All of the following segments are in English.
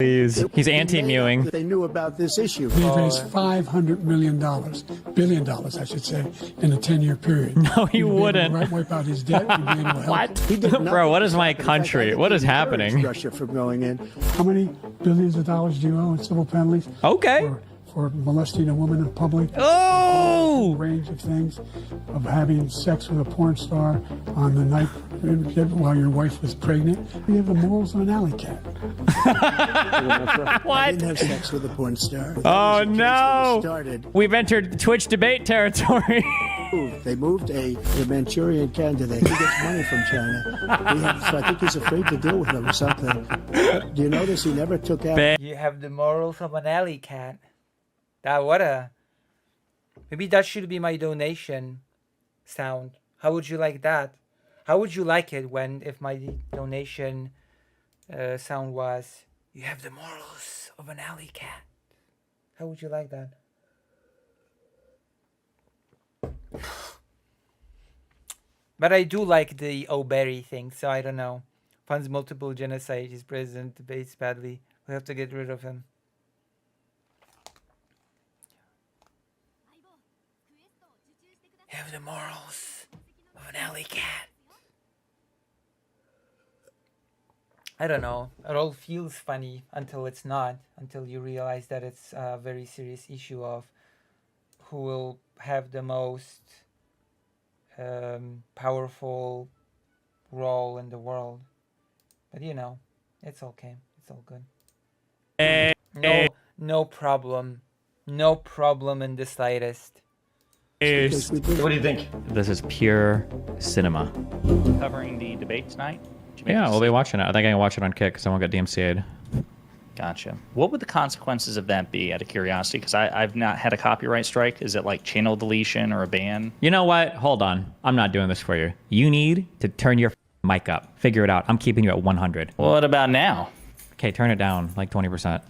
He's anti-mewing. They knew about this issue. They raised $500 million, billion dollars, I should say, in a 10-year period. No, he wouldn't. Right, wipe out his debt. He'd be able to help. What? Bro, what is my country? What is happening? Russia from going in. How many billions of dollars do you owe in civil penalties? Okay. For molesting a woman in public. Oh! A range of things, of having sex with a porn star on the night while your wife was pregnant. You have the morals of an alley cat. What? I didn't have sex with a porn star. Oh no! We've entered Twitch debate territory. They moved a Manchurian candidate. He gets money from China. So I think he's afraid to deal with them or something. Do you notice he never took out? You have the morals of an alley cat. Maybe that should be my donation sound. How would you like that? How would you like it if my donation sound was, you have the morals of an alley cat? How would you like that? But I do like the O'Berry thing, so I don't know. Funds multiple genocide. His president debates badly. We have to get rid of him. Have the morals of an alley cat. I don't know. It all feels funny until it's not. Until you realize that it's a very serious issue of who will have the most powerful role in the world. But you know, it's okay. It's all good. No problem. No problem in the slightest. What do you think? This is pure cinema. Covering the debate tonight? Yeah, we'll be watching it. I think I can watch it on Kick because I won't get DMCA'd. Gotcha. What would the consequences of that be, out of curiosity? Because I've not had a copyright strike. Is it like channel deletion or a ban? You know what? Hold on. I'm not doing this for you. You need to turn your mic up. Figure it out. I'm keeping you at 100. What about now? Okay, turn it down like 20%.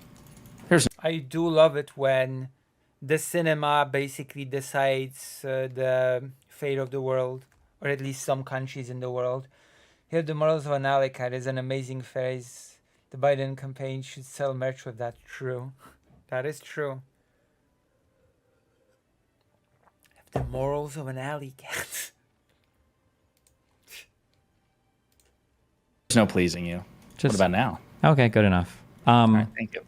I do love it when the cinema basically decides the fate of the world, or at least some countries in the world. Here, the morals of an alley cat is an amazing phrase. The Biden campaign should sell merch with that. True. That is true. The morals of an alley cat. There's no pleasing you. What about now? Okay, good enough. All right, thank you.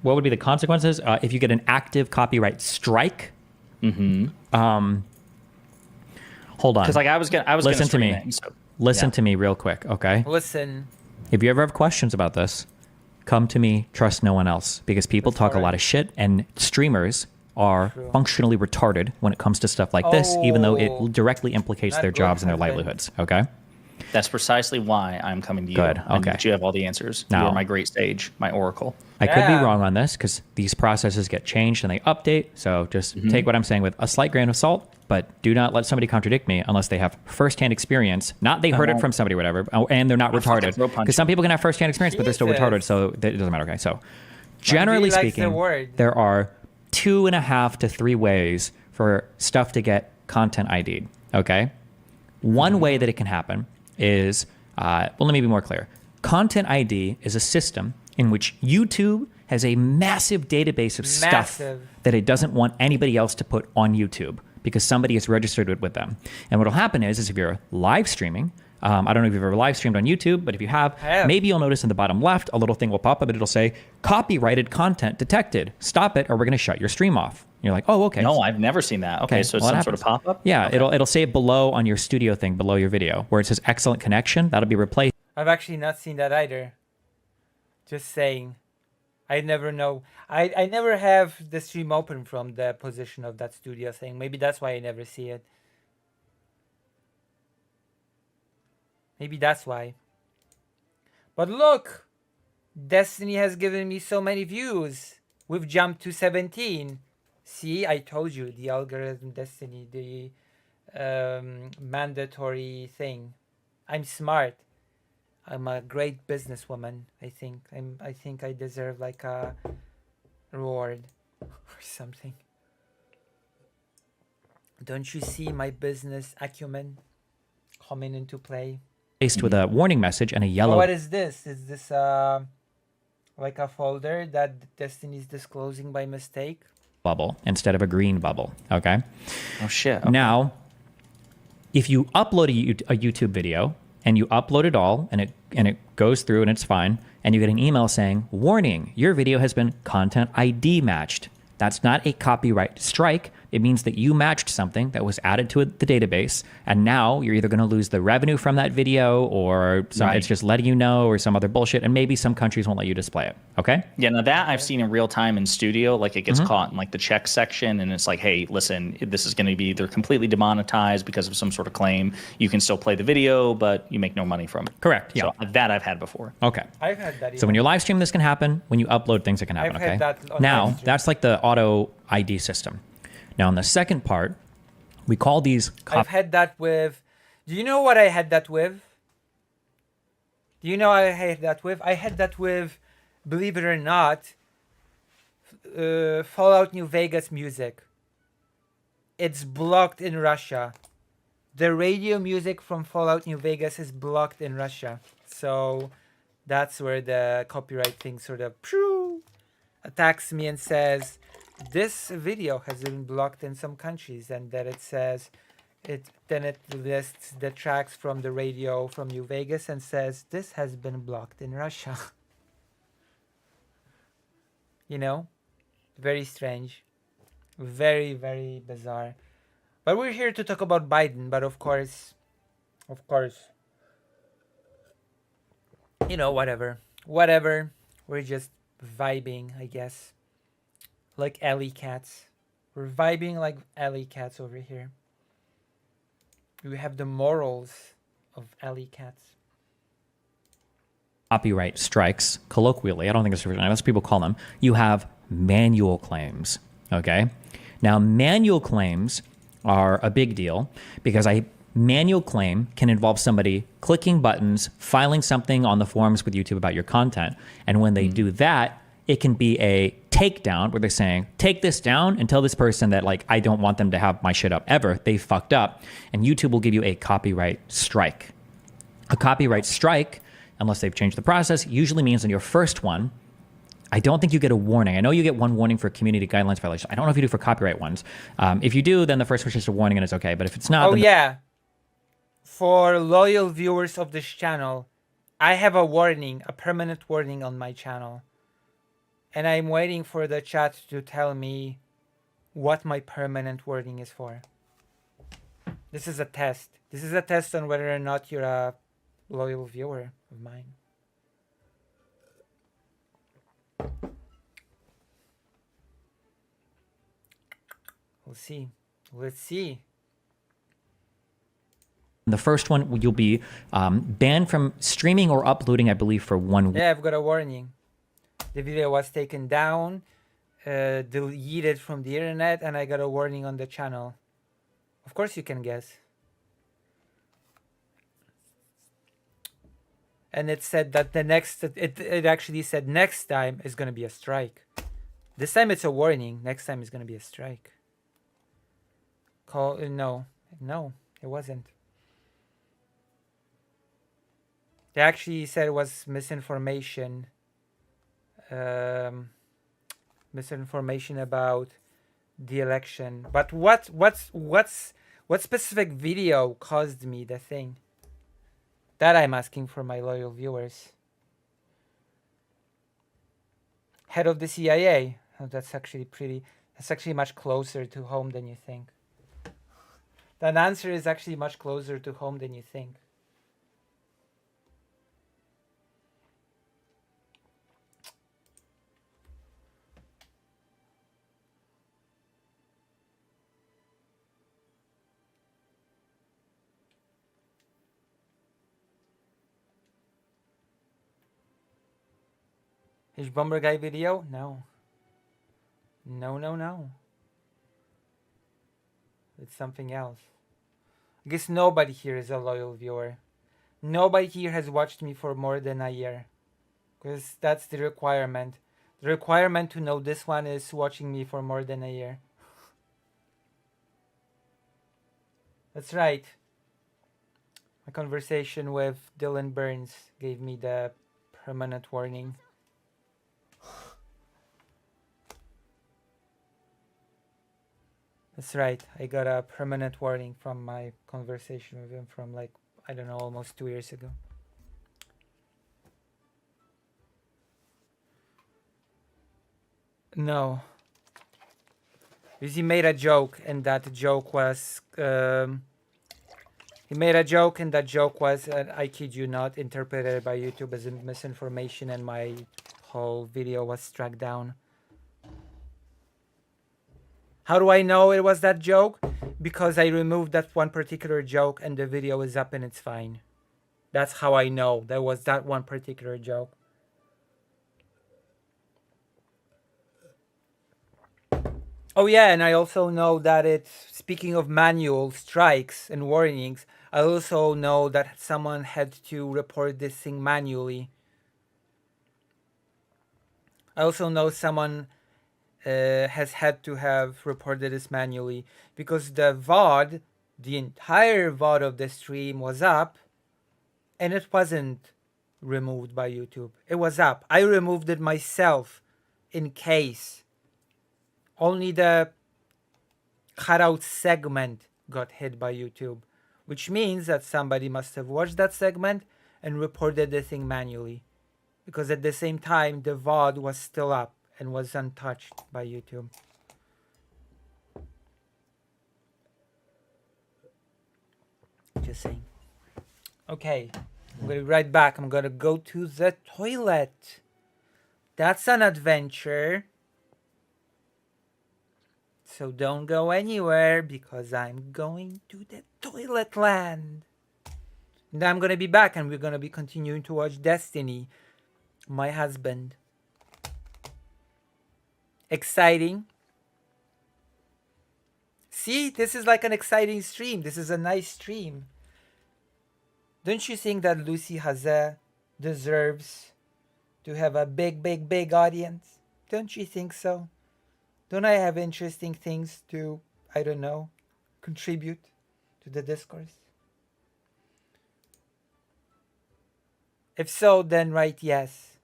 What would be the consequences if you get an active copyright strike? Hold on. Because like I was gonna listen to me. it, so, Listen to me real quick, okay? Listen. If you ever have questions about this, come to me. Trust no one else, because people talk a lot of shit, and streamers are functionally retarded when it comes to stuff like this, even though it directly implicates their jobs and their livelihoods. Okay. That's precisely why I'm coming to you. Good. Okay. You have all the answers. Now, you are my great sage, my oracle. I could be wrong on this because these processes get changed and they update. So just take what I'm saying with a slight grain of salt, but do not let somebody contradict me unless they have firsthand experience. Not they heard it from somebody or whatever, and they're not retarded. Because some people can have firsthand experience, but they're still retarded, so it doesn't matter. Okay, so generally speaking, there are 2.5 to 3 ways for stuff to get content ID'd. Okay, one way that it can happen is, well, let me be more clear. Content ID is a system in which YouTube has a massive database of stuff that it doesn't want anybody else to put on YouTube because somebody has registered it with them. And what will happen is if you're live streaming, I don't know if you've ever live streamed on YouTube, but if you have, maybe you'll notice in the bottom left, a little thing will pop up and it'll say, copyrighted content detected. Stop it or we're going to shut your stream off. You're like, oh, okay. No, I've never seen that. Okay, so it's some sort of pop-up? Yeah, okay. it'll say it below on your studio thing, below your video, where it says excellent connection. That'll be replaced. I've actually not seen that either. Just saying. I never know. I never have the stream open from the position of that studio thing. Maybe that's why I never see it. Maybe that's why. But look! Destiny has given me so many views. We've jumped to 17. See, I told you, the algorithm Destiny, the mandatory thing. I'm smart. I'm a great businesswoman. I think I deserve like a reward or something. Don't you see my business acumen coming into play? With a warning message and a yellow. Oh, what is this? Is this what Like a folder that Destiny is disclosing by mistake. bubble instead of a green bubble. Okay. Oh shit. Okay. Now, if you upload a YouTube video and you upload it all and it goes through and it's fine, and you get an email saying, warning, your video has been content ID matched. That's not a copyright strike. It means that you matched something that was added to the database, and now you're either going to lose the revenue from that video, or it's just letting you know, or some other bullshit, and maybe some countries won't let you display it. Okay? Yeah, now that I've seen in real time in studio, like it gets caught in like the check section, and it's like, hey, listen, this is going to be either completely demonetized because of some sort of claim. You can still play the video, but you make no money from it. Correct. Yeah. So that I've had before. Okay. I've had that. So when you live stream, this can happen. When you upload things, it can happen. I've Okay. had that on Now live stream. that's like the auto ID system. Now in the second part, we call these. I've had that with. Do you know what I had that with? Do you know what I had that with? I had that with, believe it or not, Fallout New Vegas music. It's blocked in Russia. The radio music from Fallout New Vegas is blocked in Russia. So that's where the copyright thing sort of attacks me and says, this video has been blocked in some countries, and then it says it lists the tracks from the radio from New Vegas and says this has been blocked in Russia. You know, very strange, very, very bizarre. But we're here to talk about Biden, but of course, you know, whatever, we're just vibing, I guess. Like alley cats. We're vibing like alley cats over here. We have the morals of alley cats. Copyright strikes, colloquially, I don't think it's that's what people call them. You have manual claims. Okay. Now, manual claims are a big deal because manual claim can involve somebody clicking buttons, filing something on the forums with YouTube about your content. And when they do that, it can be a takedown where they're saying, take this down and tell this person that, like, I don't want them to have my shit up ever. They fucked up. And YouTube will give you a copyright strike. A copyright strike, unless they've changed the process, usually means on your first one, I don't think you get a warning. I know you get one warning for community guidelines violation. I don't know if you do for copyright ones. If you do, then the first one's just a warning and it's okay. But if it's not... Oh, yeah. For loyal viewers of this channel, I have a warning, a permanent warning on my channel. And I'm waiting for the chat to tell me what my permanent warning is for. This is a test. This is a test on whether or not you're a loyal viewer of mine. We'll see. Let's see. The first one, you'll be banned from streaming or uploading, I believe, for 1 week. Yeah, I've got a warning. The video was taken down, deleted from the internet, and I got a warning on the channel. Of course you can guess. And it said that it actually said next time is going to be a strike. This time it's a warning. Next time is going to be a strike. No, it wasn't. They actually said it was misinformation. Misinformation about the election. But what specific video caused me the thing? That I'm asking for my loyal viewers. Head of the CIA. Oh, that's actually much closer to home than you think. That answer is actually much closer to home than you think. Is Bomber Guy video? No. No. It's something else. I guess nobody here is a loyal viewer. Nobody here has watched me for more than a year. Because that's the requirement. The requirement to know this one is watching me for more than a year. That's right. My conversation with Dylan Burns gave me the permanent warning. That's right. I got a permanent warning from my conversation with him from like, I don't know, almost 2 years ago. No. Because he made a joke and that joke was... he made a joke and that joke was, I kid you not, interpreted by YouTube as misinformation and my whole video was struck down. How do I know it was that joke? Because I removed that one particular joke and the video is up and it's fine. That's how I know there was that one particular joke. Oh yeah, and I also know that it's, speaking of manual strikes and warnings, I also know that someone had to report this thing manually. I also know someone has had to have reported this manually because the VOD, the entire VOD of the stream was up and it wasn't removed by YouTube. It was up. I removed it myself in case. Only the cutout segment got hit by YouTube, which means that somebody must have watched that segment and reported the thing manually. Because at the same time, the VOD was still up and was untouched by YouTube. Just saying. Okay, I'm going to be right back. I'm going to go to the toilet. That's an adventure. So don't go anywhere because I'm going to the toilet land. And I'm going to be back and we're going to be continuing to watch Destiny. My husband. Exciting. See, this is like an exciting stream. This is a nice stream. Don't you think that Lucy Haze deserves to have a big audience? Don't you think so? Don't I have interesting things to, I don't know, contribute to the discourse? If so, then write yes.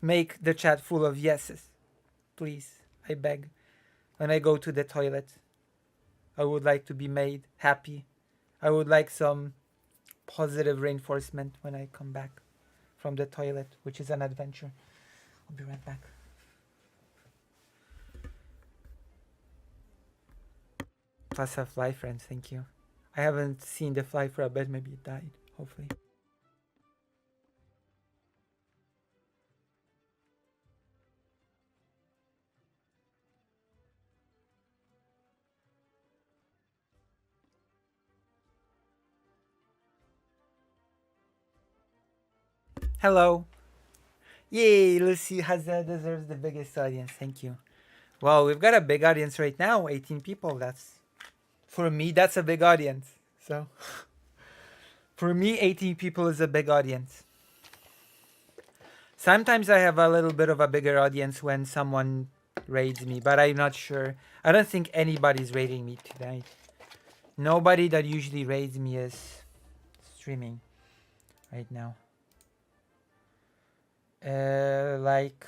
Make the chat full of yeses. Please, I beg. When I go to the toilet, I would like to be made happy. I would like some positive reinforcement when I come back from the toilet, which is an adventure. I'll be right back. Plus a fly, friends, thank you. I haven't seen the fly for a bit, maybe it died, hopefully. Hello. Yay, Lucy Haze deserves the biggest audience. Thank you. Well, we've got a big audience right now, 18 people. That's, for me, that's a big audience. So, for me, 18 people is a big audience. Sometimes I have a little bit of a bigger audience when someone raids me, but I'm not sure. I don't think anybody's raiding me tonight. Nobody that usually raids me is streaming right now. Like,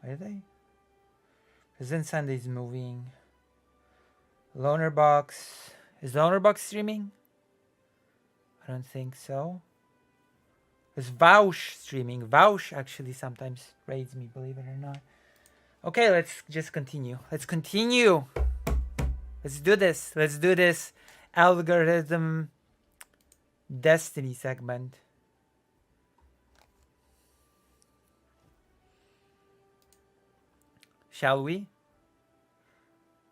Are they? Present Sunday's moving. Loner Box. Is Loner Box streaming? I don't think so. Is Vaush streaming? Vaush actually sometimes raids me, believe it or not. Okay, let's just continue. Let's continue. Let's do this. Let's do this algorithm Destiny segment. Shall we?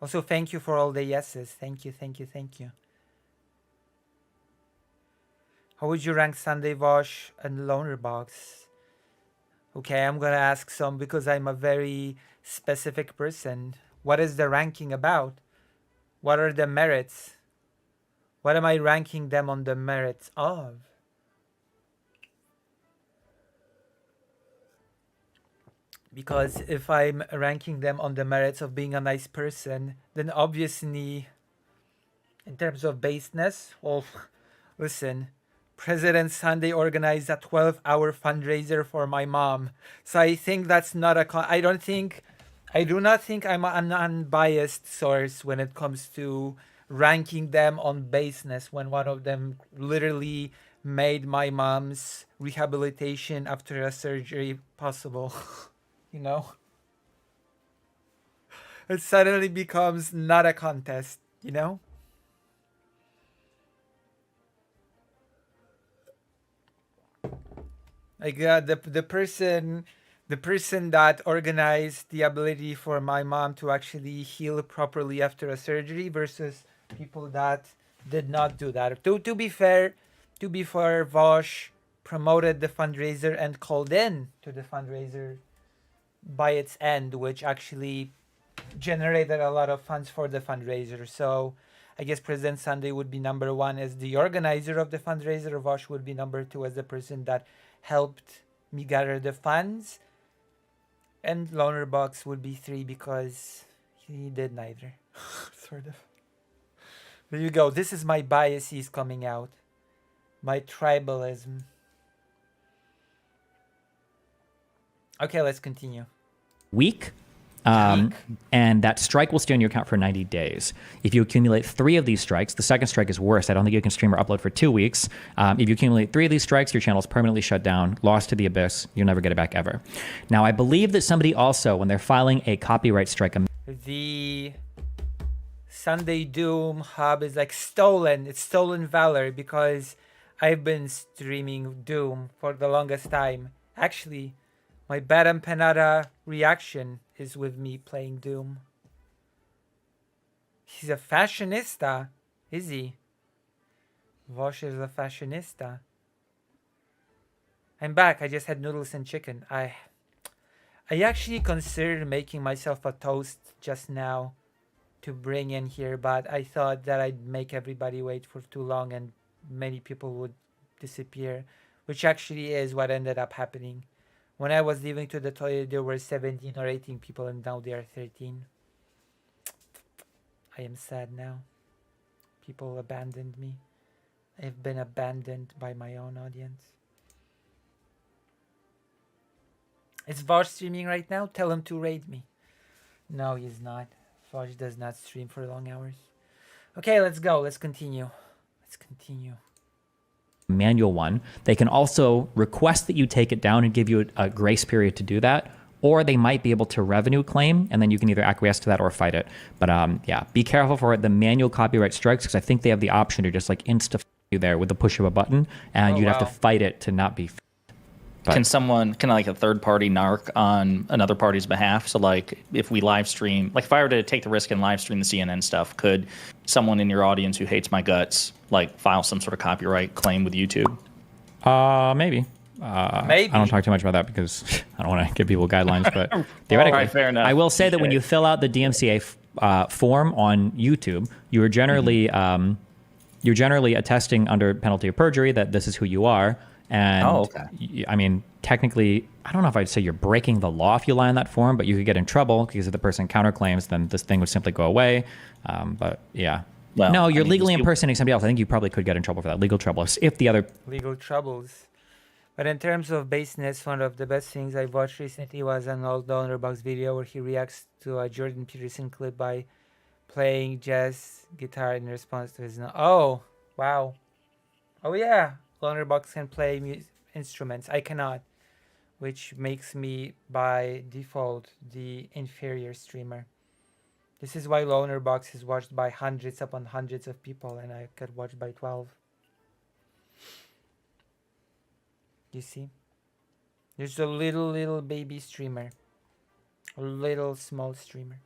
Also, thank you for all the yeses. Thank you, thank you, thank you. How would you rank Sunday Vosh and Loner Box? Okay, I'm gonna ask some because I'm a very specific person. What is the ranking about? What are the merits? What am I ranking them on the merits of? Because if I'm ranking them on the merits of being a nice person, then obviously, in terms of baseness, well, listen, President Sunday organized a 12-hour fundraiser for my mom. So I think that's not I do not think I'm an unbiased source when it comes to ranking them on baseness when one of them literally made my mom's rehabilitation after a surgery possible. You know? It suddenly becomes not a contest, you know? Like the person that organized the ability for my mom to actually heal properly after a surgery versus people that did not do that. To be fair, Vosh promoted the fundraiser and called in to the fundraiser by its end, which actually generated a lot of funds for the fundraiser. So I guess President Sunday would be number one as the organizer of the fundraiser. Vosh would be number two as the person that helped me gather the funds. And Loner Box would be three because he did neither. Sort of. There you go. This is my biases coming out. My tribalism. Okay, let's continue. Week. And that strike will stay on your account for 90 days. If you accumulate 3 of these strikes, the second strike is worse. I don't think you can stream or upload for 2 weeks. If you accumulate 3 of these strikes, your channel is permanently shut down, lost to the abyss. You'll never get it back ever. Now, I believe that somebody also, when they're filing a copyright strike, the Sunday Doom hub is like stolen. It's stolen valor because I've been streaming Doom for the longest time. Actually, my Bad Empanada reaction is with me playing Doom. He's a fashionista, is he? Vosh is a fashionista. I'm back. I just had noodles and chicken. I actually considered making myself a toast just now to bring in here, but I thought that I'd make everybody wait for too long and many people would disappear, which actually is what ended up happening. When I was leaving to the toilet, there were 17 or 18 people, and now there are 13. I am sad now. People abandoned me. I've been abandoned by my own audience. Is Vosh streaming right now? Tell him to raid me. No, he's not. Vosh does not stream for long hours. Okay, let's go. Let's continue. Manual one. They can also request that you take it down and give you a grace period to do that, or they might be able to revenue claim, and then you can either acquiesce to that or fight it. But yeah, be careful for the manual copyright strikes, because I think they have the option to just like insta you there with the push of a button, and you'd have to fight it to not be. But Can like a third party narc on another party's behalf? So like if we live stream, like if I were to take the risk and live stream the CNN stuff, could someone in your audience who hates my guts like file some sort of copyright claim with YouTube? Maybe. Maybe. I don't talk too much about that because I don't want to give people guidelines, but theoretically, All right, fair enough. I will say that when you fill out the DMCA form on YouTube, you are generally you're generally attesting under penalty of perjury that this is who you are. And I mean, technically, I don't know if I'd say you're breaking the law if you lie on that form, but you could get in trouble because if the person counterclaims, then this thing would simply go away. But yeah. Well, no, you're legally impersonating somebody else. I think you probably could get in trouble for that. Legal trouble if the other... Legal troubles. But in terms of baseness, one of the best things I watched recently was an old Lonerbox video where he reacts to a Jordan Peterson clip by playing jazz guitar in response to his... Oh, wow. Oh, yeah. Lonerbox can play instruments. I cannot, which makes me by default the inferior streamer. This is why Lonerbox is watched by hundreds upon hundreds of people, and I get watched by 12. You see? There's a little baby streamer. A little small streamer.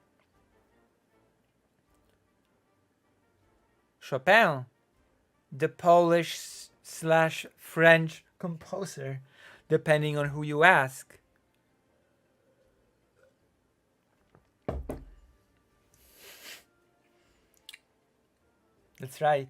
Chopin, the Polish/French composer, depending on who you ask. That's right.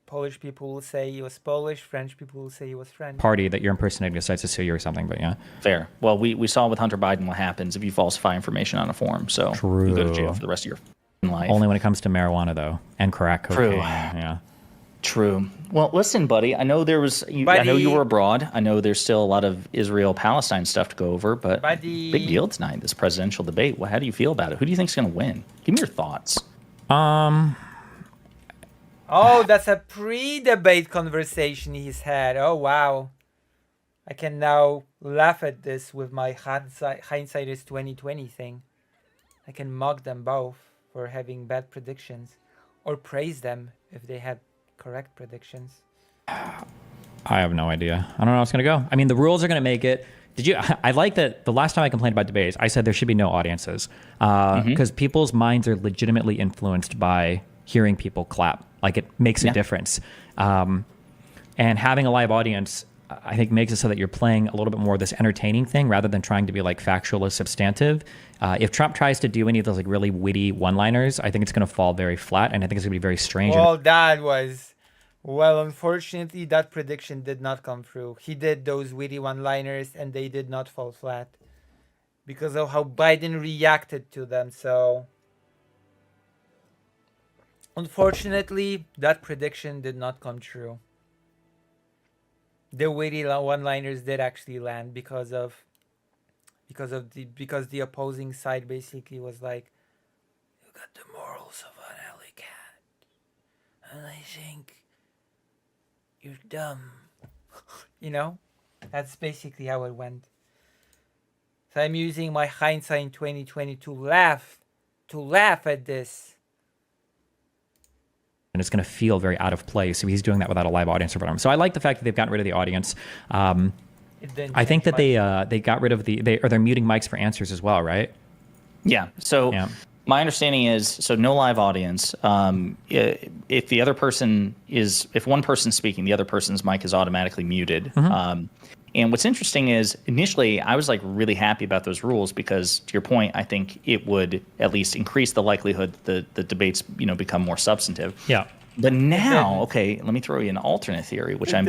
Polish people will say he was Polish, French people will say he was French. Party that you're impersonating decides to sue you or something, but yeah. Fair. Well, we saw with Hunter Biden what happens if you falsify information on a form. So you go to jail for the rest of your life. Only when it comes to marijuana, though, and crack cocaine. True. Yeah. True. Well, listen, buddy. I know I know you were abroad. I know there's still a lot of Israel-Palestine stuff to go over, but big deal tonight. This presidential debate. How do you feel about it? Who do you think's going to win? Give me your thoughts. Oh, that's a pre-debate conversation he's had. Oh wow, I can now laugh at this with my hindsight is 2020 thing. I can mock them both for having bad predictions, or praise them if they had correct predictions. I have no idea. I don't know how it's going to go. I mean, the rules are going to make it. I like that the last time I complained about debates, I said there should be no audiences because people's minds are legitimately influenced by hearing people clap. Like it makes a difference. And having a live audience, I think, makes it so that you're playing a little bit more of this entertaining thing rather than trying to be like factual or substantive. If Trump tries to do any of those like really witty one-liners, I think it's going to fall very flat, and I think it's going to be very strange. Well, unfortunately, that prediction did not come through. He did those witty one-liners, and they did not fall flat because of how Biden reacted to them. So, unfortunately, that prediction did not come true. The witty one-liners did actually land because the opposing side basically was like, "You got the morals of an alley cat, and I think you're dumb." That's basically how it went. So I'm using my hindsight in 2020 to laugh at this. And it's going to feel very out of place. So he's doing that without a live audience in front of him. So I like the fact that they've gotten rid of the audience. I think that they got rid of they're muting mics for answers as well, right? Yeah. So my understanding is, no live audience. If one person's speaking, the other person's mic is automatically muted. And what's interesting is initially I was like really happy about those rules because, to your point, I think it would at least increase the likelihood that the debates become more substantive. Yeah. But now, okay, let me throw you an alternate theory, which I'm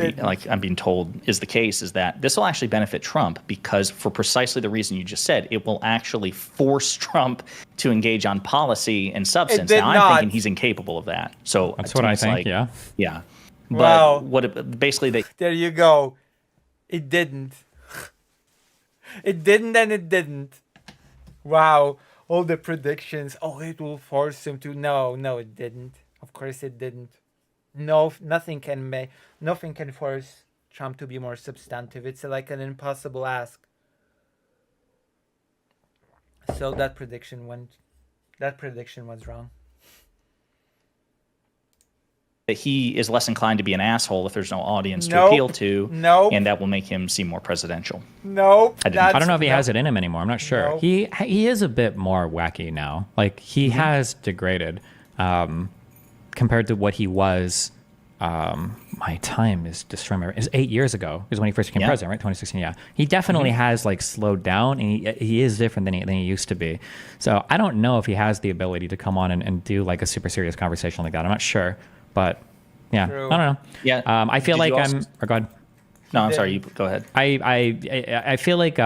being told is the case, is that this will actually benefit Trump because, for precisely the reason you just said, it will actually force Trump to engage on policy and substance. Now I'm thinking he's incapable of that. So that's what I think. Yeah. But there you go. It didn't. It didn't, and it didn't. Wow. All the predictions. Oh, it will force him to. No, it didn't. Of course it didn't. No, nothing can force Trump to be more substantive. It's like an impossible ask. So that prediction was wrong. That he is less inclined to be an asshole if there's no audience to appeal to. And that will make him seem more presidential. I don't know if he has it in him anymore. I'm not sure. Nope. He is a bit more wacky now. Like he has degraded compared to what he was. My time is destroying my. Is 8 years ago is when he first became president, right? 2016. Yeah, he definitely has like slowed down, and he is different than he used to be. So I don't know if he has the ability to come on and do like a super serious conversation like that. I'm not sure. But yeah, True. I don't know. Yeah. I feel like I'm. Or go ahead. No, I'm sorry. You go ahead. I feel like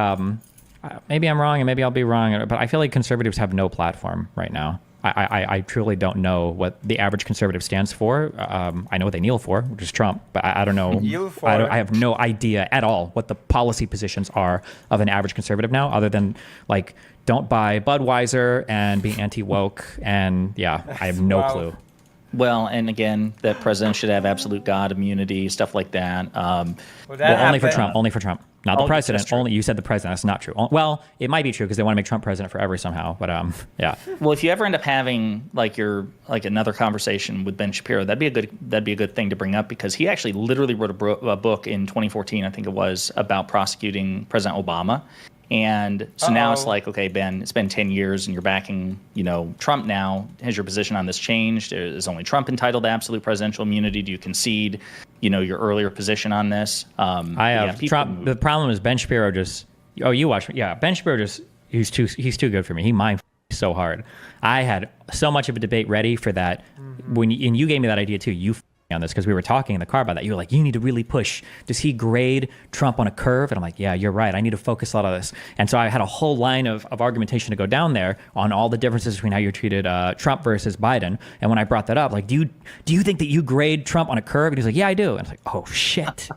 maybe I'm wrong and maybe I'll be wrong, but I feel like conservatives have no platform right now. I truly don't know what the average conservative stands for. I know what they kneel for, which is Trump, but I don't know. I have no idea at all what the policy positions are of an average conservative now, other than like don't buy Budweiser and be anti-woke, and I have no clue. Well, and again, that president should have absolute God immunity, stuff like that. Only for Trump. Only for Trump. Not the president. Only you said the president. That's not true. Well, it might be true because they want to make Trump president forever somehow. But yeah. Well, if you ever end up having like another conversation with Ben Shapiro, that'd be a good thing to bring up because he actually literally wrote a book in 2014, I think it was, about prosecuting President Obama. And so now it's like, okay, Ben, it's been 10 years and you're backing, Trump now. Has your position on this changed? Is only Trump entitled to absolute presidential immunity? Do you concede, your earlier position on this? I have Trump. The problem is Ben Shapiro you watch. Yeah, Ben Shapiro he's too good for me. He mind so hard. I had so much of a debate ready for that. And you gave me that idea too. You on this because we were talking in the car about that. You were like, you need to really push. Does he grade Trump on a curve? And I'm like, yeah, you're right. I need to focus a lot on this. And so I had a whole line of argumentation to go down there on all the differences between how you treated Trump versus Biden. And when I brought that up, like, do you think that you grade Trump on a curve? And he's like, yeah, I do. And I was like, oh shit.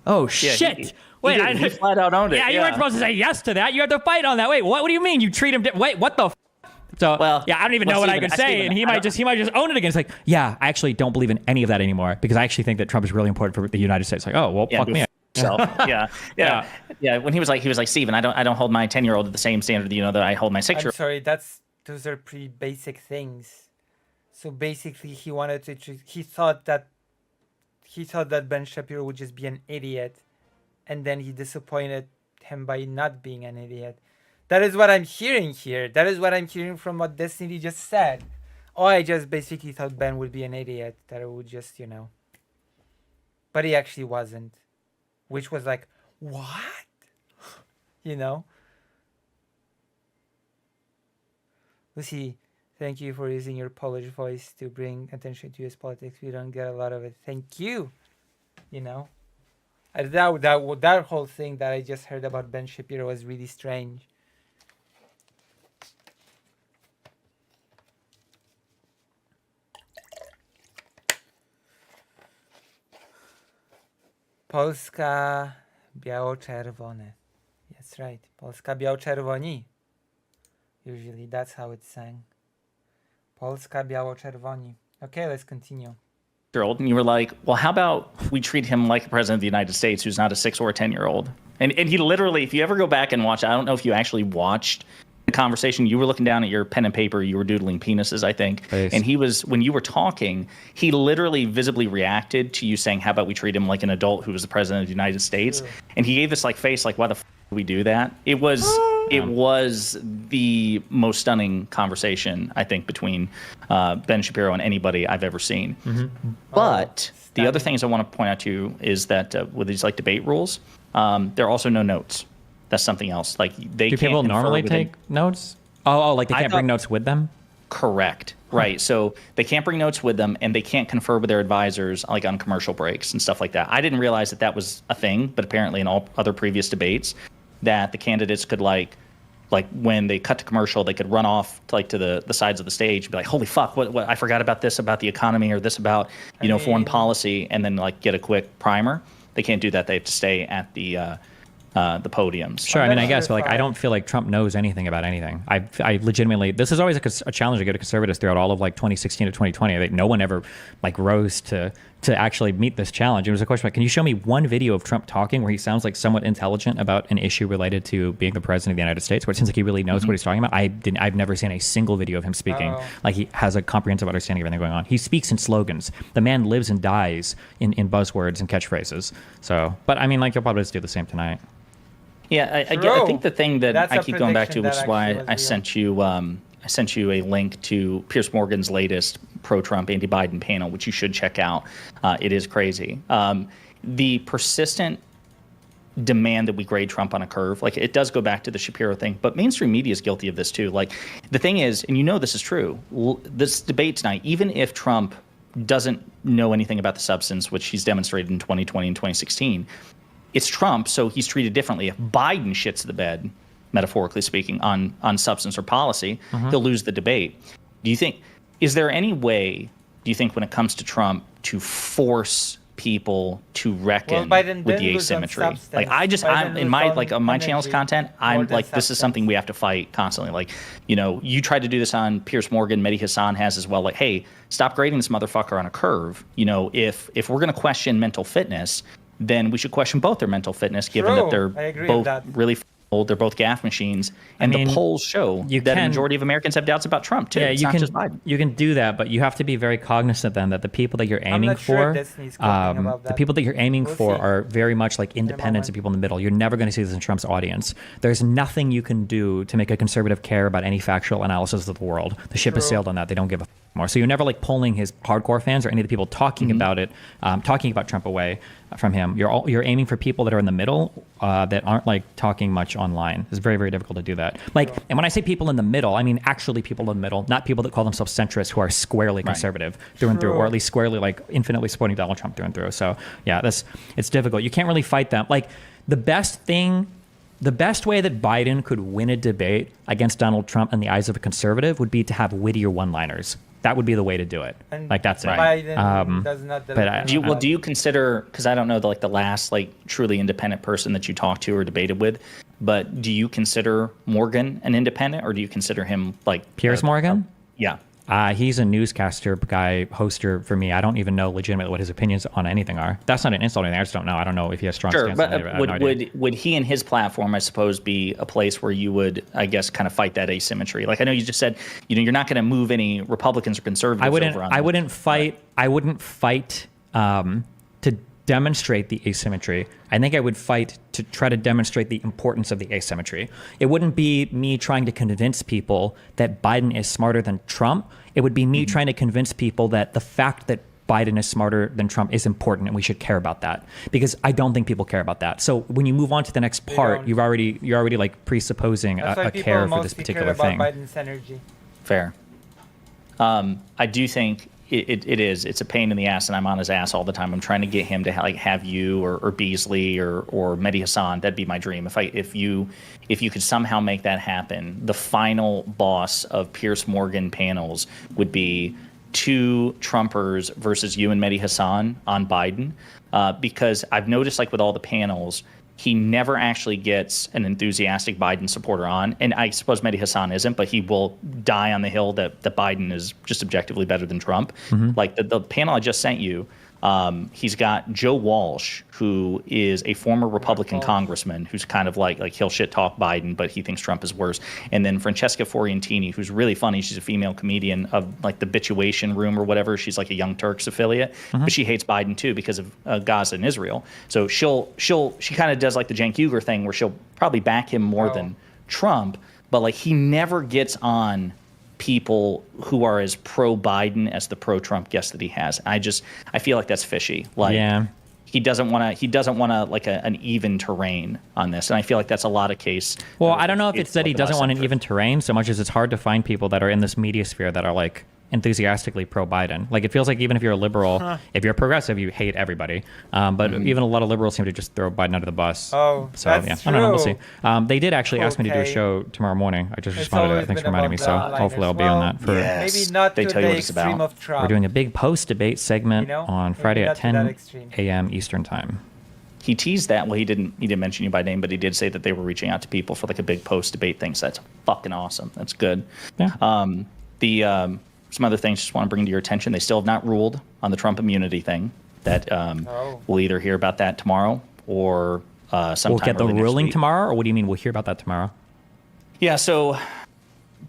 Oh shit. Wait, he flat out owned it. Yeah, you weren't supposed to say yes to that. You had to fight on that. Wait, what do you mean you treat him? Wait, what the? So yeah, I don't even know what I could say, and he might just own it again. It's like, yeah, I actually don't believe in any of that anymore because I actually think that Trump is really important for the United States. Like, oh well, fuck me. Yeah. When he was like, Steven, I don't hold my 10-year-old at the same standard that I hold my 6-year-old. I'm sorry, those are pretty basic things. So basically, he thought that Ben Shapiro would just be an idiot, and then he disappointed him by not being an idiot. That is what I'm hearing here. That is what I'm hearing from what Destiny just said. Oh, I just basically thought Ben would be an idiot. That it would just, But he actually wasn't. Which was like, what? Lucy, thank you for using your Polish voice to bring attention to US politics. We don't get a lot of it. Thank you. That whole thing that I just heard about Ben Shapiro was really strange. Polska biało-czerwone. That's right. Polska biało-czerwoni. Usually that's how it's sang. Polska biało-czerwoni. Okay, let's continue. And you were like, well, how about we treat him like a president of the United States who's not a 6 or a 10-year-old? And he literally, if you ever go back and watch, I don't know if you actually watched the conversation, you were looking down at your pen and paper, you were doodling penises, I think. Nice. And when you were talking, he literally visibly reacted to you saying, how about we treat him like an adult who was the president of the United States? Sure. And he gave this face like, why the do we do that? It was the most stunning conversation, I think, between Ben Shapiro and anybody I've ever seen. Mm-hmm. But the other things I want to point out to you is that with these debate rules, there are also no notes. That's something else. Like do people normally take notes? Oh, like they can't bring notes with them? Correct. Right. So they can't bring notes with them, and they can't confer with their advisors like on commercial breaks and stuff like that. I didn't realize that was a thing, but apparently in all other previous debates, that the candidates could like when they cut to commercial, they could run off to the sides of the stage and be like, holy fuck, what I forgot about this about the economy or this about foreign policy, and then get a quick primer. They can't do that. They have to stay at the podiums. Sure, I guess, but I don't feel like Trump knows anything about anything. I legitimately, this is always a challenge to go to conservatives throughout all of 2016 to 2020. No one ever rose to actually meet this challenge. It was a question can you show me one video of Trump talking where he sounds somewhat intelligent about an issue related to being the president of the United States, where it seems like he really knows what he's talking about? I've never seen a single video of him speaking like he has a comprehensive understanding of everything going on. He speaks in slogans. The man lives and dies in buzzwords and catchphrases. So, but you'll probably just do the same tonight. Yeah, I think the thing that I keep going back to, which is why I sent you a link to Piers Morgan's latest pro-Trump, anti-Biden panel, which you should check out. It is crazy. The persistent demand that we grade Trump on a curve, it does go back to the Shapiro thing, but mainstream media is guilty of this too. The thing is, and this is true, this debate tonight, even if Trump doesn't know anything about the substance, which he's demonstrated in 2020 and 2016, it's Trump, so he's treated differently. If Biden shits the bed, metaphorically speaking, on substance or policy, he'll lose the debate. Is there any way, do you think, when it comes to Trump, to force people to reckon with the asymmetry? I'm in my channel's content, I'm this is something we have to fight constantly. You tried to do this on Piers Morgan, Mehdi Hassan has as well. hey, stop grading this motherfucker on a curve. If we're going to question mental fitness, then we should question both their mental fitness, given that they're both really old, they're both gaffe machines, and the polls show that a majority of Americans have doubts about Trump too. Yeah, it's not just Biden. You can do that, but you have to be very cognizant then that the people that you're aiming for, the people that you're aiming for are very much independents and people in the middle. You're never going to see this in Trump's audience. There's nothing you can do to make a conservative care about any factual analysis of the world. The ship has sailed on that. They don't give a more. So you're never like pulling his hardcore fans or any of the people talking about it, talking about Trump away from him. You're aiming for people that are in the middle that aren't like talking much online. It's very, very difficult to do that. Like, and when I say people in the middle, I mean actually people in the middle, not people that call themselves centrists who are squarely conservative through and through, or at least squarely like infinitely supporting Donald Trump through and through. So yeah, it's difficult. You can't really fight them. Like the best way that Biden could win a debate against Donald Trump in the eyes of a conservative would be to have wittier one-liners. That would be the way to do it. And like that's it. Biden does not. Do you consider? Because I don't know the last like truly independent person that you talked to or debated with, but do you consider Morgan an independent, or do you consider him like Piers Morgan? Yeah. He's a newscaster guy, hoster for me. I don't even know legitimately what his opinions on anything are. That's not an insult or anything. I just don't know. I don't know if he has strong stance on it. Would he and his platform, I suppose, be a place where you would, I guess, kind of fight that asymmetry? Like I know you just said, you're not going to move any Republicans or conservatives over on I wouldn't fight to demonstrate the asymmetry. I think I would fight to try to demonstrate the importance of the asymmetry. It wouldn't be me trying to convince people that Biden is smarter than Trump. It would be me trying to convince people that the fact that Biden is smarter than Trump is important and we should care about that, because I don't think people care about that. So when you move on to the next part, you're already like presupposing a care for this particular thing. Biden's energy. Fair. I do think it's a pain in the ass, and I'm on his ass all the time. I'm trying to get him to have you or Beasley or Mehdi Hassan. That'd be my dream. If you could somehow make that happen, the final boss of Piers Morgan panels would be 2 Trumpers versus you and Mehdi Hassan on Biden, because I've noticed like with all the panels, he never actually gets an enthusiastic Biden supporter on. And I suppose Mehdi Hassan isn't, but he will die on the hill that Biden is just objectively better than Trump. Like the panel I just sent you, he's got Joe Walsh, who is a former Republican congressman who's kind of like he'll shit talk Biden, but he thinks Trump is worse. And then Francesca Forientini, who's really funny. She's a female comedian of like the Bituation Room or whatever. She's like a Young Turks affiliate, but she hates Biden too because of Gaza and Israel. So she kind of does like the Cenk Uygur thing where she'll probably back him more than Trump, but like he never gets on people who are as pro-Biden as the pro-Trump guests that he has. I feel like that's fishy. Like he doesn't want to like an even terrain on this, and I feel like that's a lot of case. Well, I don't know if it's that he doesn't want an even terrain so much as it's hard to find people that are in this media sphere that are like enthusiastically pro-Biden. Like it feels like even if you're a liberal, if you're a progressive, you hate everybody. But even a lot of liberals seem to just throw Biden under the bus. Oh, so that's yeah, true. I don't know. We'll see. They did actually ask me to do a show tomorrow morning. I just responded to it. Thanks for reminding me. So hopefully I'll be on that. Maybe not to the extreme of Trump. We're doing a big post-debate segment on Friday at 10 a.m. Eastern time. He teased that. Well, he didn't mention you by name, but he did say that they were reaching out to people for like a big post-debate thing. So that's fucking awesome. That's good. Yeah. Some other things just want to bring to your attention. They still have not ruled on the Trump immunity thing. That we'll either hear about that tomorrow or sometime we'll get the early ruling next week. tomorrow, or what do you mean we'll hear about that tomorrow? Yeah, so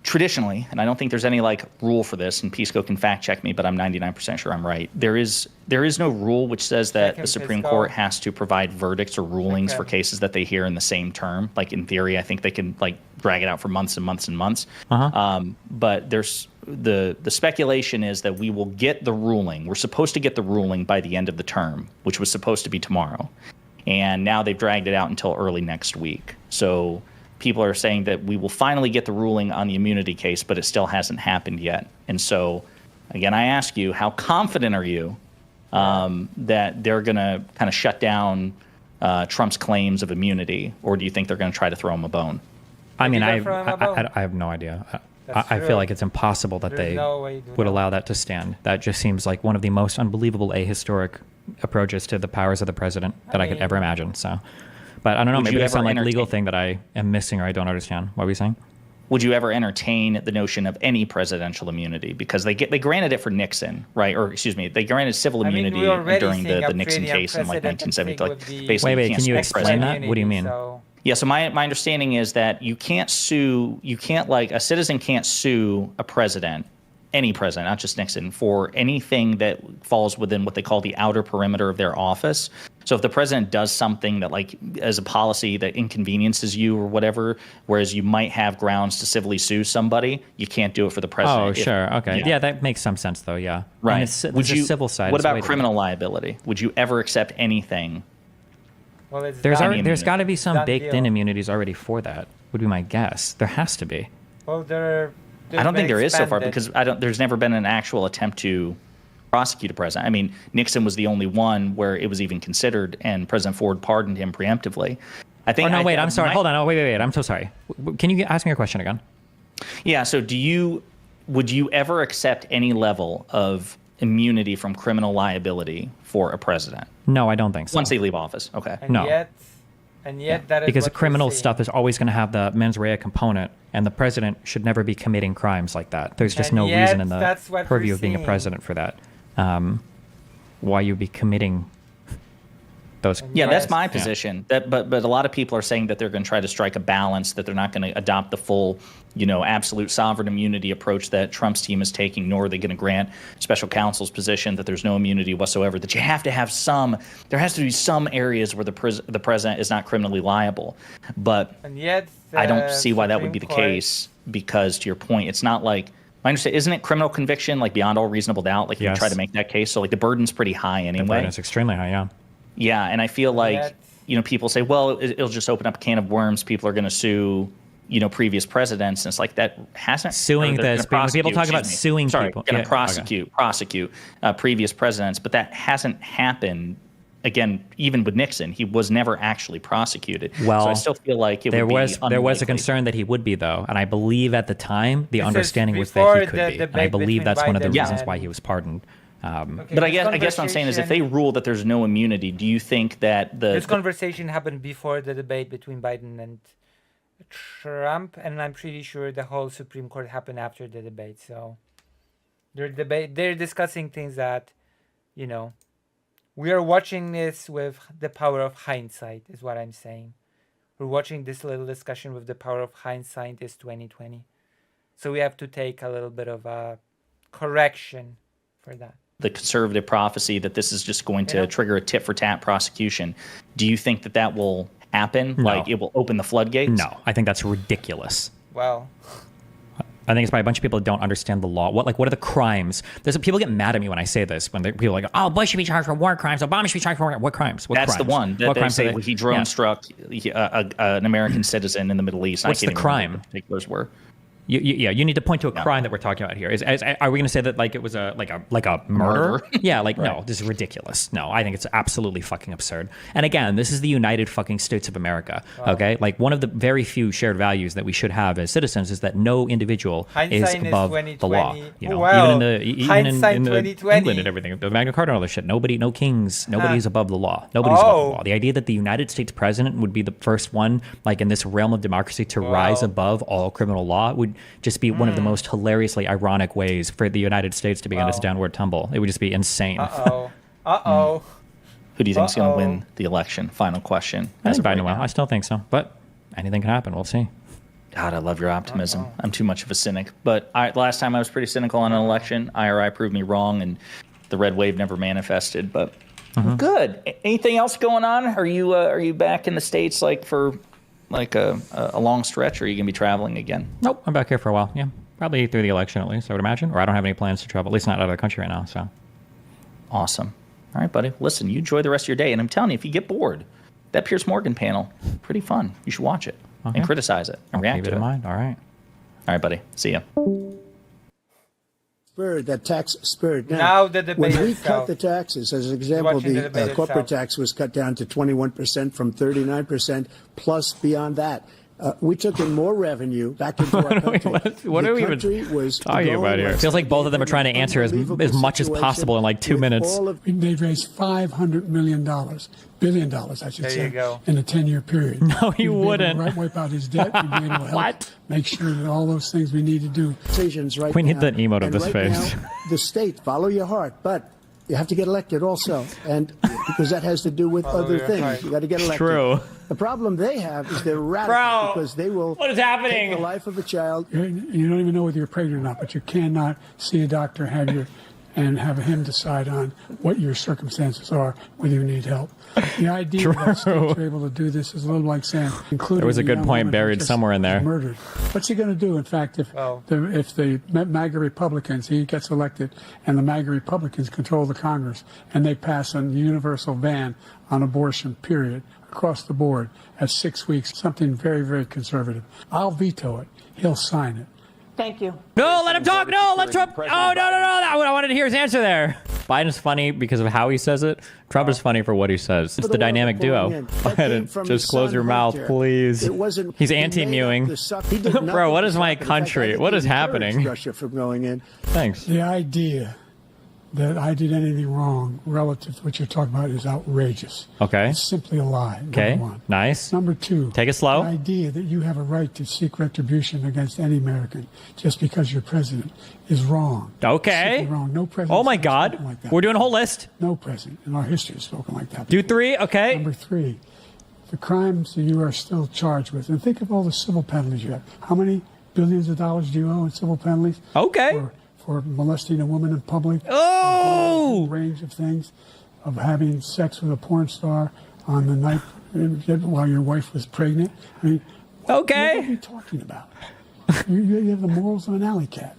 traditionally, and I don't think there's any like rule for this, and Pisco can fact check me, but I'm 99% sure I'm right. There is no rule which says that the Supreme Court has to provide verdicts or rulings for cases that they hear in the same term. Like in theory, I think they can like drag it out for months and months and months. But there's the speculation is that we will get the ruling. We're supposed to get the ruling by the end of the term, which was supposed to be tomorrow. And now they've dragged it out until early next week. So people are saying that we will finally get the ruling on the immunity case, but it still hasn't happened yet. And so, again, I ask you, how confident are you that they're going to kind of shut down Trump's claims of immunity, or do you think they're going to try to throw him a bone? I mean, I have no idea. I feel like it's impossible that they would allow that to stand. That just seems like one of the most unbelievable ahistoric approaches to the powers of the president that I could ever imagine. So, but I don't know. Maybe there's some like legal thing that I am missing or I don't understand. What were you saying? Would you ever entertain the notion of any presidential immunity? Because they granted it for Nixon, right? Or excuse me, they granted civil immunity during the Nixon case in like 1970. Like, basically, wait, can you explain that? What do you mean? Yeah, so my understanding is that you can't like a citizen can't sue a president, any president, not just Nixon, for anything that falls within what they call the outer perimeter of their office. So if the president does something that, like, as a policy that inconveniences you or whatever, whereas you might have grounds to civilly sue somebody, you can't do it for the president. Oh, sure. Okay. Yeah, that makes some sense, though. Yeah. Right. There's a civil side. What about criminal liability? Would you ever accept anything? Well, it's There's got to be some baked-in immunities already for that. Would be my guess. There has to be. Well, I don't think there is so far because there's never been an actual attempt to prosecute a president. I mean, Nixon was the only one where it was even considered, and President Ford pardoned him preemptively. I think. Oh no, wait. I'm sorry. Hold on. Oh, wait. I'm so sorry. Can you ask me your question again? Yeah. So, would you ever accept any level of immunity from criminal liability for a president? No, I don't think so. Once they leave office, okay. And yet that is because what criminal stuff is always going to have the mens rea component, and the president should never be committing crimes like that. There's just no reason in the purview of being a president for that. Why you'd be committing those. Yeah, that's my position. But a lot of people are saying that they're going to try to strike a balance, that they're not going to adopt the full, absolute sovereign immunity approach that Trump's team is taking, nor are they going to grant special counsel's position that there's no immunity whatsoever, that you have to have there has to be some areas where the president is not criminally liable. But I don't see why that would be the case, because to your point, it's not like, I understand, isn't it criminal conviction, like beyond all reasonable doubt? Like you can try to make that case. So like the burden's pretty high anyway. The burden's extremely high, yeah. Yeah, and I feel like, people say, well, it'll just open up a can of worms. People are going to sue, previous presidents. And it's like that hasn't. Suing people talk about suing people. Going to prosecute previous presidents, but that hasn't happened. Again, even with Nixon, he was never actually prosecuted. Well, so I still feel like there was a concern that he would be, though, and I believe at the time the understanding was that he could be. And I believe that's one of the reasons why he was pardoned. But I guess what I'm saying is, if they rule that there's no immunity, do you think that this conversation happened before the debate between Biden and Trump, and I'm pretty sure the whole Supreme Court happened after the debate. So they're discussing things that, we are watching this with the power of hindsight, is what I'm saying. We're watching this little discussion with the power of hindsight is 2020. So we have to take a little bit of a correction for that. The conservative prophecy that this is just going to trigger a tit-for-tat prosecution. Do you think that will happen? No. Like it will open the floodgates? No, I think that's ridiculous. Well, I think it's by a bunch of people that don't understand the law. What are the crimes? People get mad at me when I say this. When people are like, "Oh, Bush should be charged for war crimes. Obama should be charged for war." What crimes? That's the one. What crimes say he drone struck an American citizen in the Middle East. What's the crime? What the particulars were. You need to point to a crime that we're talking about here. Are we going to say that like it was a murder? Yeah, right. No, this is ridiculous. No, I think it's absolutely fucking absurd. And again, this is the United fucking States of America. Wow. Okay, like one of the very few shared values that we should have as citizens is that no individual is above the law. Wow. Even in England and everything, the Magna Carta and all this shit. No kings, nobody's above the law. Nobody's above the law. The idea that the United States president would be the first one, like in this realm of democracy, to rise above all criminal law would just be one of the most hilariously ironic ways for the United States to be on this downward tumble. It would just be insane. Who do you think is going to win the election? Final question. I still think so, but anything can happen. We'll see. God, I love your optimism. I'm too much of a cynic. But last time I was pretty cynical on an election. IRI proved me wrong, and the red wave never manifested. But good. Anything else going on? Are you back in the States for a long stretch, or are you going to be traveling again? Nope, I'm back here for a while. Yeah, probably through the election at least, I would imagine. Or I don't have any plans to travel, at least not out of the country right now. So, awesome. All right, buddy. Listen, you enjoy the rest of your day, and I'm telling you, if you get bored, that Piers Morgan panel, pretty fun. You should watch it and criticize it and react to it. Keep it in mind. All right, buddy. See ya. That tax spirit. Now the debate when we cut the taxes, as an example, the corporate tax was cut down to 21% from 39%, plus beyond that. We took in more revenue back into our country. What are we even talking about here? It feels like both of them are trying to answer as much as possible in like 2 minutes. They've raised $500 billion, I should say, in a 10-year period. No, you wouldn't. Right, wipe out his debt. You'd be able to help make sure that all those things we need to do. We need that emote of this face. Now, the state, follow your heart, but you have to get elected also, and because that has to do with other things. You got to get elected. True. The problem they have is they're radical because they will take the life of a child. You don't even know whether you're pregnant or not, but you cannot see a doctor, have and have him decide on what your circumstances are, whether you need help. The idea that states are able to do this is a little like saying, including there was a good point buried somewhere in there. Murdered. What's he going to do? In fact, if the MAGA Republicans, he gets elected, and the MAGA Republicans control the Congress, and they pass a universal ban on abortion, period, across the board at 6 weeks, something very, very conservative. I'll veto it. He'll sign it. Thank you. No, let him talk. No, let Trump. Oh, no. I wanted to hear his answer there. Biden's funny because of how he says it. Trump is funny for what he says. It's the dynamic duo. Biden, just close your mouth, please. He's anti-mewing. Bro, what is my country? What is happening? Russia from going in. Thanks. The idea that I did anything wrong relative to what you're talking about is outrageous. Okay. It's simply a lie. Okay. Number one. Nice. Number two. Take it slow. The idea that you have a right to seek retribution against any American just because you're president is wrong. Okay. Simply wrong. No president. Oh my God. Like that. We're doing a whole list. No president in our history has spoken like that. Do three. Okay. Number three. The crimes that you are still charged with, and think of all the civil penalties you have. How many billions of dollars do you owe in civil penalties? Okay. For molesting a woman in public. Oh! A range of things, of having sex with a porn star on the night while your wife was pregnant. I mean, what are you talking about? you have the morals of an alley cat.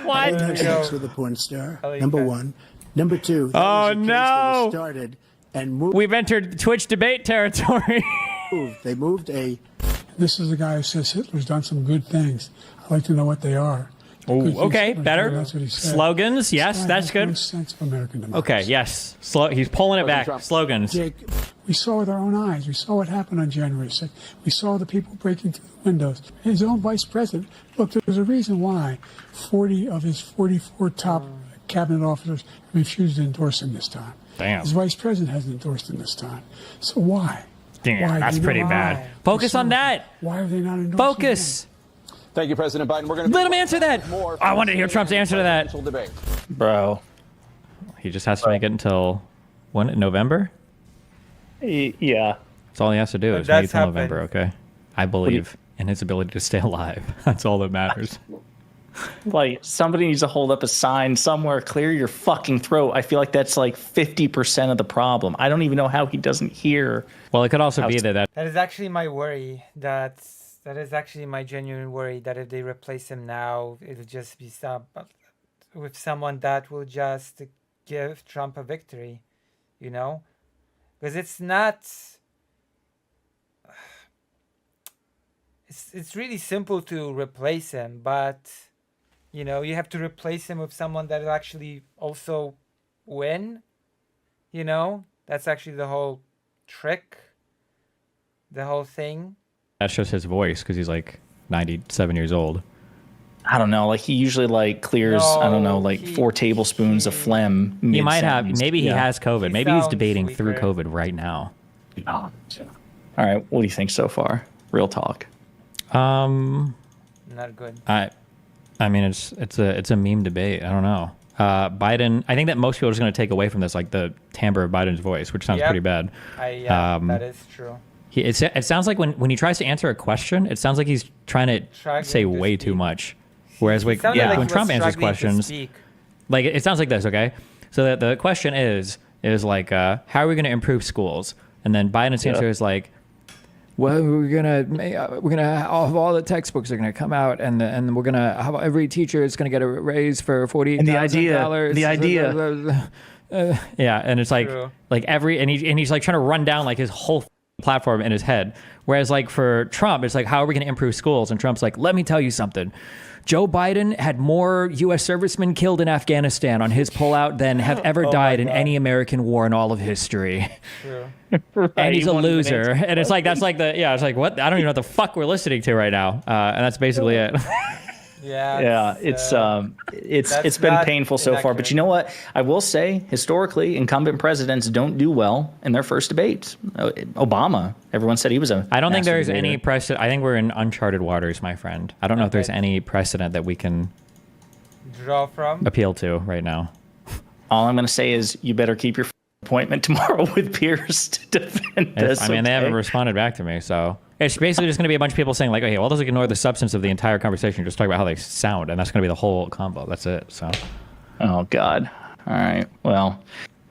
What? Sex with a porn star. Number one. Number two. Oh no! Started and moved. We've entered Twitch debate territory. They moved a. This is a guy who says Hitler's done some good things. I'd like to know what they are. Ooh, okay, better. That's what he said. Slogans, yes, that's good. No sense of American democracy. Okay, yes. He's pulling it back. Slogans. Jake, we saw with our own eyes. We saw what happened on January 6th. We saw the people breaking through the windows. His own vice president. Look, there's a reason why 40 of his 44 top cabinet officers refused to endorse him this time. Damn. His vice president hasn't endorsed him this time. So why? Damn, why? that's pretty bad. Focus on that. Why are they not endorsing Focus. him? Thank you, President Biden. We're going to let him answer that. I wanted to hear Trump's answer to that. Debate. Bro. He just has to make it until when? November? Yeah. That's all he has to do is make it till November. Okay. I believe in his ability to stay alive. That's all that matters. Like, somebody needs to hold up a sign somewhere, clear your fucking throat. I feel like that's like 50% of the problem. I don't even know how he doesn't hear. Well, it could also be that That is actually my worry. That is actually my genuine worry, that if they replace him now, it'll just be with someone that will just give Trump a victory, you know? Because it's not... It's really simple to replace him, but, you know, you have to replace him with someone that will actually also win, you know? That's actually the whole trick, the whole thing. that's just his voice because he's like 97 years old. I don't know. Like, he usually like clears, I don't know, like 4 tablespoons of phlegm. He might have. Maybe he has COVID. He Maybe he's sounds debating weaker. through COVID right now. Oh. All right. What do you think so far? Real talk. Um, Not good. I mean, it's a meme debate. I don't know. Biden. I think that most people are just going to take away from this like the timbre of Biden's voice, which sounds pretty bad. That is true. It sounds like when he tries to answer a question, it sounds like he's trying to say way too much. Whereas when Trump answers questions, like it sounds like this. Okay, so the question is like, how are we going to improve schools? And then Biden's answer is like, well, we're gonna all the textbooks are gonna come out, and we're gonna have every teacher is gonna get a raise for $48,000. The idea. Yeah, and it's like he's like trying to run down like his whole platform in his head. Whereas like for Trump, it's like, how are we gonna improve schools? And Trump's like, let me tell you something. Joe Biden had more U.S. servicemen killed in Afghanistan on his pullout than have ever died in any American war in all of history. True. And he's a loser. And it's like, it's like, what? I don't even know what the fuck we're listening to right now. And that's basically it. Yeah, it's been painful so far. But you know what? I will say, historically, incumbent presidents don't do well in their first debates. Obama, everyone said he was a. I don't think there's any precedent. I think we're in uncharted waters, my friend. I don't know if there's any precedent that we can draw from, appeal to right now. All I'm going to say is you better keep your appointment tomorrow with Pierce to defend this. I mean, they haven't responded back to me, so It's basically just going to be a bunch of people saying like, okay, well, let's ignore the substance of the entire conversation. Just talk about how they sound. And that's going to be the whole combo. That's it. So. Oh, God. All right. Well,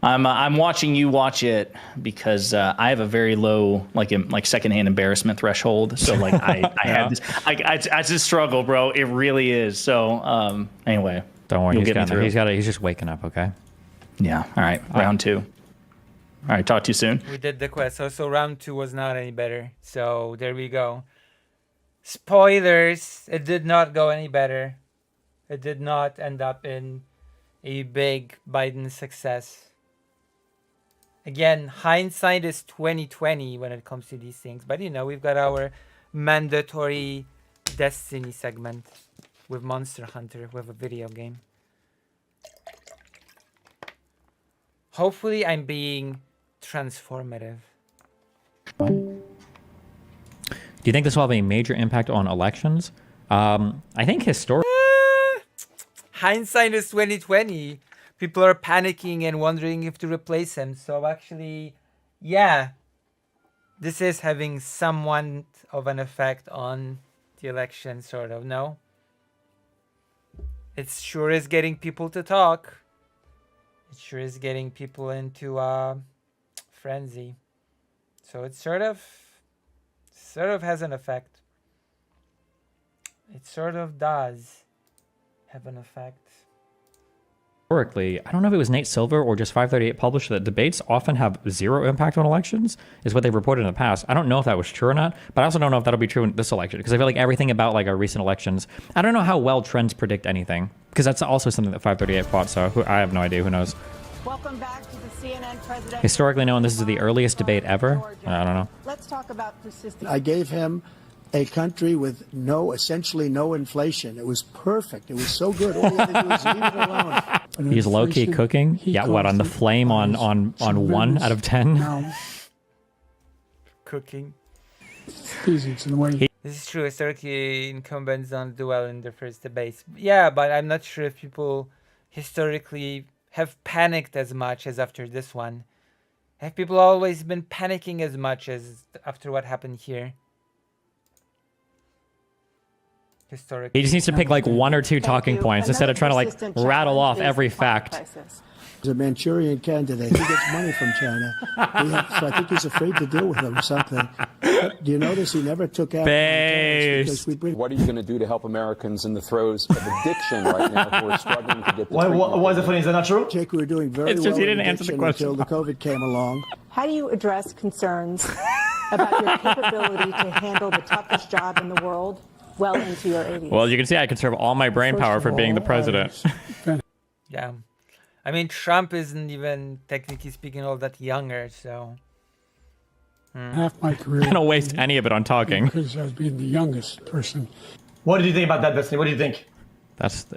I'm watching you watch it because I have a very low like secondhand embarrassment threshold. So like I have this. It's a struggle, bro. It really is. So anyway. Don't worry. He's just waking up. Okay. Yeah. All right. Round 2. All right. Talk to you soon. We did the quest. So round 2 was not any better. So there we go. Spoilers. It did not go any better. It did not end up in a big Biden success. Again, hindsight is 2020 when it comes to these things. But we've got our mandatory Destiny segment with Monster Hunter, with a video game. Hopefully I'm being transformative. Do you think this will have a major impact on elections? I think historically... Hindsight is 2020. People are panicking and wondering if to replace him. So actually, yeah, this is having somewhat of an effect on the election, sort of, no? It sure is getting people to talk. It sure is getting people into frenzy. So it sort of has an effect. It sort of does have an effect. Historically, I don't know if it was Nate Silver or just 538 published that debates often have zero impact on elections, is what they've reported in the past. I don't know if that was true or not, but I also don't know if that'll be true in this election, because I feel like everything about like our recent elections, I don't know how well trends predict anything, because that's also something that 538 fought, so I have no idea, who knows. Welcome back to the CNN president. Historically known, this is the earliest debate ever. I don't know. Let's talk about persistence. I gave him a country with essentially no inflation. It was perfect. It was so good. All you had to do was leave it alone. He's low-key cooking. Yeah, what, on the flame on 1 out of 10? No. Cooking. It's in the way. This is true. Historically, incumbents don't do well in the first debates. Yeah, but I'm not sure if people historically have panicked as much as after this one. Have people always been panicking as much as after what happened here? Historically. He just needs to pick like 1 or 2 talking points instead of trying to like rattle off every fact. He's a Manchurian candidate. He gets money from China. So I think he's afraid to deal with them or something. But do you notice he never took out... What are you going to do to help Americans in the throes of addiction right now who are struggling to get the treatment? Why is it funny? Is that not true? Jake, we were doing very well he didn't answer the question until the COVID came along. How do you address concerns about your capability to handle the toughest job in the world well into your 80s? Well, you can see I conserve all my brain power for being the president. Yeah. I mean, Trump isn't even, technically speaking, all that younger, so... Half my career. I don't waste any of it on talking. Because I was being the youngest person. What did you think about that, Destiny? What do you think?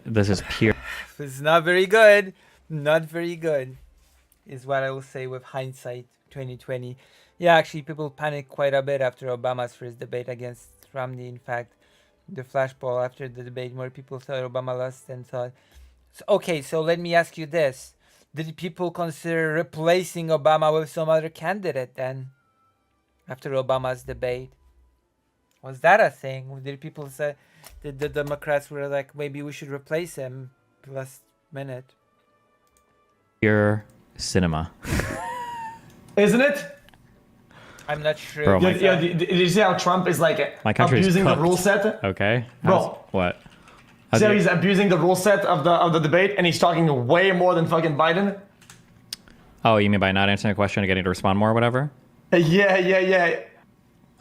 This is pure. It's not very good. Not very good, is what I will say with hindsight 2020. Yeah, actually, people panicked quite a bit after Obama's first debate against Romney. In fact, the flash poll after the debate, more people thought Obama lost than thought. So let me ask you this. Did people consider replacing Obama with some other candidate then? After Obama's debate? Was that a thing? Did people say, did the Democrats were like, maybe we should replace him last minute? Pure cinema. Isn't it? I'm not sure. Bro, Did you see how Trump is like abusing the rule set? Okay. Bro. What? See how he's abusing the rule set of the debate, and he's talking way more than fucking Biden? Oh, you mean by not answering a question and getting to respond more or whatever? Yeah.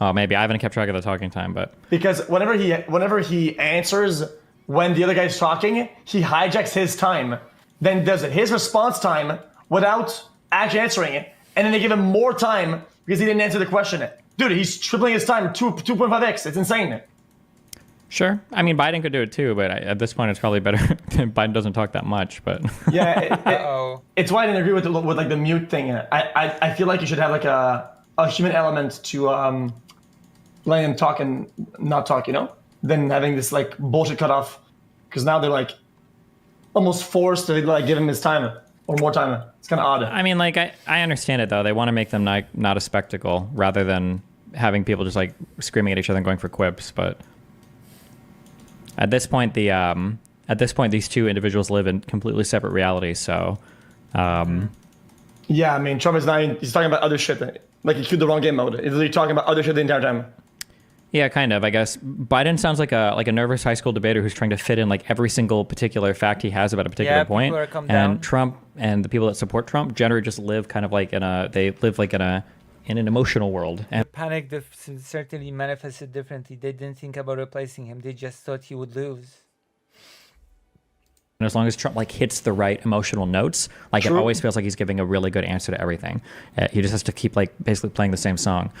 Oh, maybe. I haven't kept track of the talking time, but... Because whenever he answers when the other guy's talking, he hijacks his time, then does it his response time without actually answering it, and then they give him more time because he didn't answer the question. Dude, he's tripling his time 2.5x. It's insane. Sure. I mean, Biden could do it too, but at this point, it's probably better. Biden doesn't talk that much, but... Yeah, it's why I didn't agree with like the mute thing. I feel like you should have like a human element to letting him talk and not talk, than having this like bullshit cut off. Because now they're like almost forced to like give him his time or more time. It's kind of odd. I mean, like I understand it though. They want to make them not a spectacle rather than having people just like screaming at each other and going for quips. But at this point, these two individuals live in completely separate realities. So, yeah, I mean, Trump is not. He's talking about other shit. Like he queued the wrong game mode. He's literally talking about other shit the entire time. Yeah, kind of. I guess Biden sounds like a nervous high school debater who's trying to fit in like every single particular fact he has about a particular point. And down. Trump and the people that support Trump generally just live kind of like in an emotional world. And the panic certainly manifested differently. They didn't think about replacing him. They just thought he would lose. as long as Trump like hits the right emotional notes, like True. It always feels like he's giving a really good answer to everything. He just has to keep like basically playing the same song.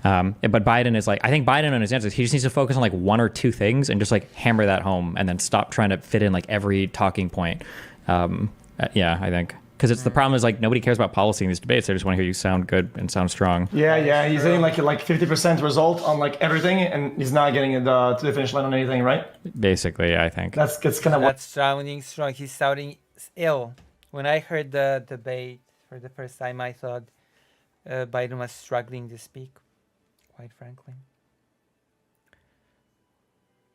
But Biden is like, I think Biden on his answers, he just needs to focus on like one or two things and just like hammer that home and then stop trying to fit in like every talking point. Yeah, I think. Because it's the problem is like nobody cares about policy in these debates. They just want to hear you sound good and sound strong. Yeah. He's getting like 50% result on like everything, and he's not getting it to the finish line on anything, right? Basically, yeah, I think that's kind of what. That's sounding strong. He's sounding ill. When I heard the debate for the first time, I thought Biden was struggling to speak. Quite frankly,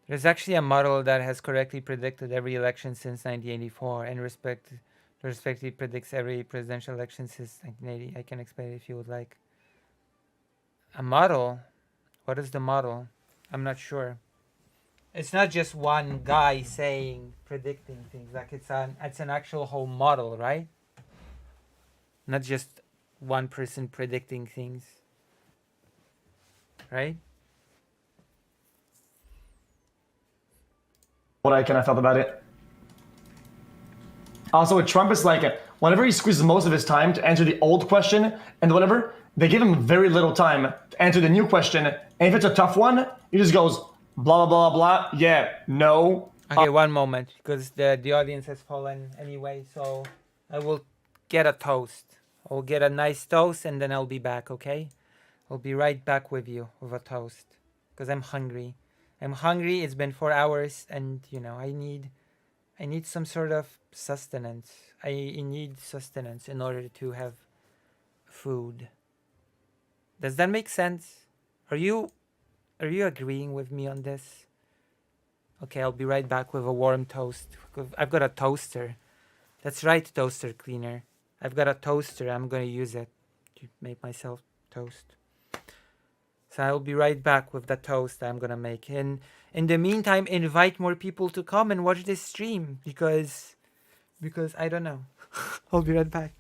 there's actually a model that has correctly predicted every election since 1984, and respectively predicts every presidential election since 1980. I can explain it if you would like. A model? What is the model? I'm not sure. It's not just one guy predicting things. Like it's an actual whole model, right? Not just one person predicting things. Right? What I kind of felt about it. Also, with Trump, it's like whenever he squeezes most of his time to answer the old question and whatever, they give him very little time to answer the new question. And if it's a tough one, he just goes blah, blah, blah, blah. Yeah, no. Okay, one moment, because the audience has fallen anyway. So I will get a toast. I'll get a nice toast and then I'll be back, okay? I'll be right back with you with a toast because I'm hungry. It's been 4 hours and, I need some sort of sustenance. I need sustenance in order to have food. Does that make sense? Are you agreeing with me on this? Okay, I'll be right back with a warm toast. I've got a toaster. That's right, toaster cleaner. I've got a toaster. I'm going to use it to make myself toast. So I'll be right back with the toast I'm going to make. And in the meantime, invite more people to come and watch this stream because I don't know. I'll be right back.